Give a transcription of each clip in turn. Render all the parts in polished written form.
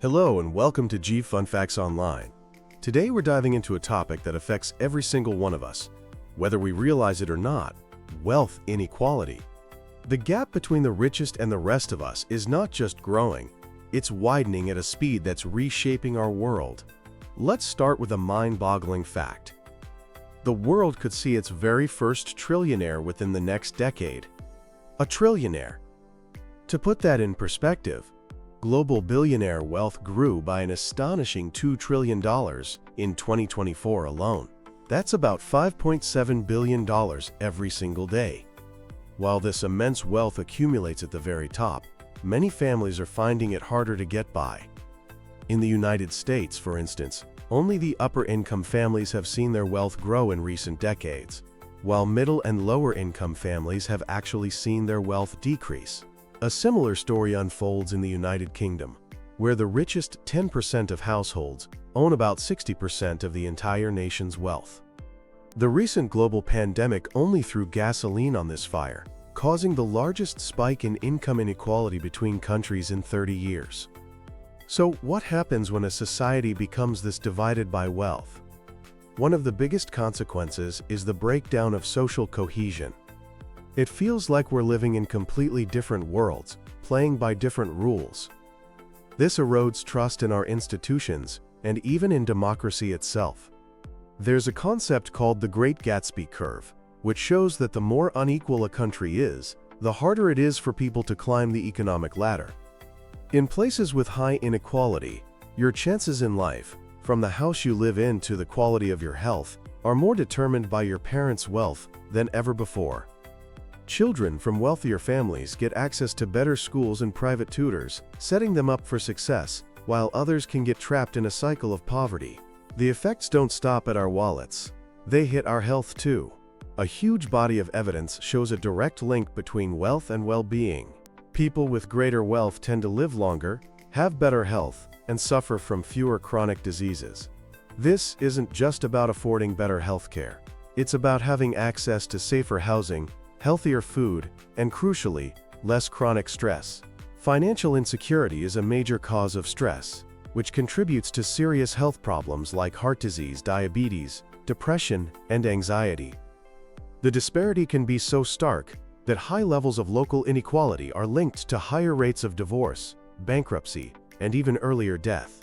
Hello and welcome to G Fun Facts Online. Today we're diving into a topic that affects every single one of us, whether we realize it or not: wealth inequality. The gap between the richest and the rest of us is not just growing, it's widening at a speed that's reshaping our world. Let's start with a mind-boggling fact. The world could see its very first trillionaire within the next decade. A trillionaire. To put that in perspective, global billionaire wealth grew by an astonishing $2 trillion in 2024 alone. That's about $5.7 billion every single day. While this immense wealth accumulates at the very top, many families are finding it harder to get by. In the United States, for instance, only the upper-income families have seen their wealth grow in recent decades, while middle and lower-income families have actually seen their wealth decrease. A similar story unfolds in the United Kingdom, where the richest 10% of households own about 60% of the entire nation's wealth. The recent global pandemic only threw gasoline on this fire, causing the largest spike in income inequality between countries in 30 years. So, what happens when a society becomes this divided by wealth? One of the biggest consequences is the breakdown of social cohesion. It feels like we're living in completely different worlds, playing by different rules. This erodes trust in our institutions and even in democracy itself. There's a concept called the Great Gatsby curve, which shows that the more unequal a country is, the harder it is for people to climb the economic ladder. In places with high inequality, your chances in life, from the house you live in to the quality of your health, are more determined by your parents' wealth than ever before. Children from wealthier families get access to better schools and private tutors, setting them up for success, while others can get trapped in a cycle of poverty. The effects don't stop at our wallets. They hit our health too. A huge body of evidence shows a direct link between wealth and well-being. People with greater wealth tend to live longer, have better health, and suffer from fewer chronic diseases. This isn't just about affording better health care. It's about having access to safer housing, healthier food, and crucially, less chronic stress. Financial insecurity is a major cause of stress, which contributes to serious health problems like heart disease, diabetes, depression, and anxiety. The disparity can be so stark that high levels of local inequality are linked to higher rates of divorce, bankruptcy, and even earlier death.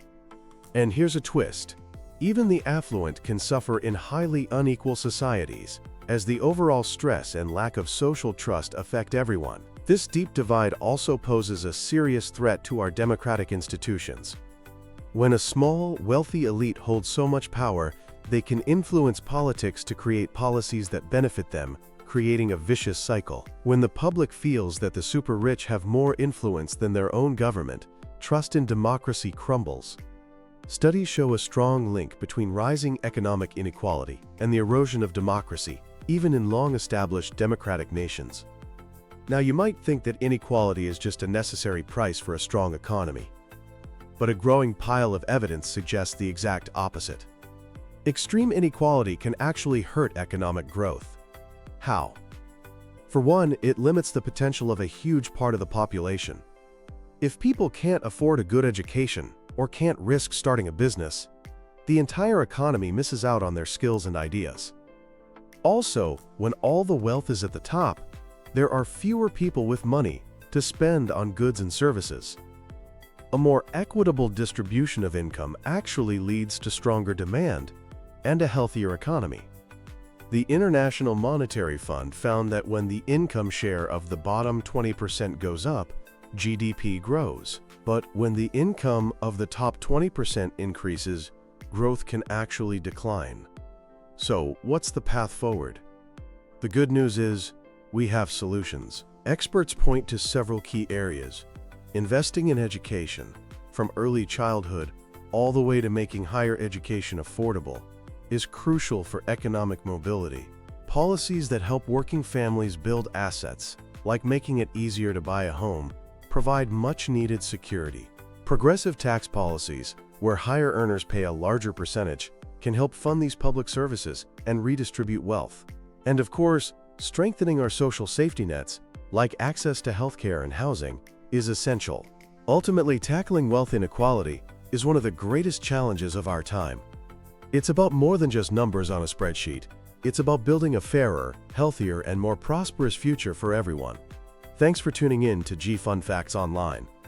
And here's a twist: even the affluent can suffer in highly unequal societies, as the overall stress and lack of social trust affect everyone. This deep divide also poses a serious threat to our democratic institutions. When a small, wealthy elite holds so much power, they can influence politics to create policies that benefit them, creating a vicious cycle. When the public feels that the super-rich have more influence than their own government, trust in democracy crumbles. Studies show a strong link between rising economic inequality and the erosion of democracy, even in long-established democratic nations. Now, you might think that inequality is just a necessary price for a strong economy. But a growing pile of evidence suggests the exact opposite. Extreme inequality can actually hurt economic growth. How? For one, it limits the potential of a huge part of the population. If people can't afford a good education or can't risk starting a business, the entire economy misses out on their skills and ideas. Also, when all the wealth is at the top, there are fewer people with money to spend on goods and services. A more equitable distribution of income actually leads to stronger demand and a healthier economy. The International Monetary Fund found that when the income share of the bottom 20% goes up, GDP grows. But when the income of the top 20% increases, growth can actually decline. So, what's the path forward? The good news is, we have solutions. Experts point to several key areas. Investing in education, from early childhood all the way to making higher education affordable, is crucial for economic mobility. Policies that help working families build assets, like making it easier to buy a home, provide much-needed security. Progressive tax policies, where higher earners pay a larger percentage, can help fund these public services and redistribute wealth. And of course, strengthening our social safety nets, like access to healthcare and housing, is essential. Ultimately, tackling wealth inequality is one of the greatest challenges of our time. It's about more than just numbers on a spreadsheet. It's about building a fairer, healthier, and more prosperous future for everyone. Thanks for tuning in to G Fun Facts Online.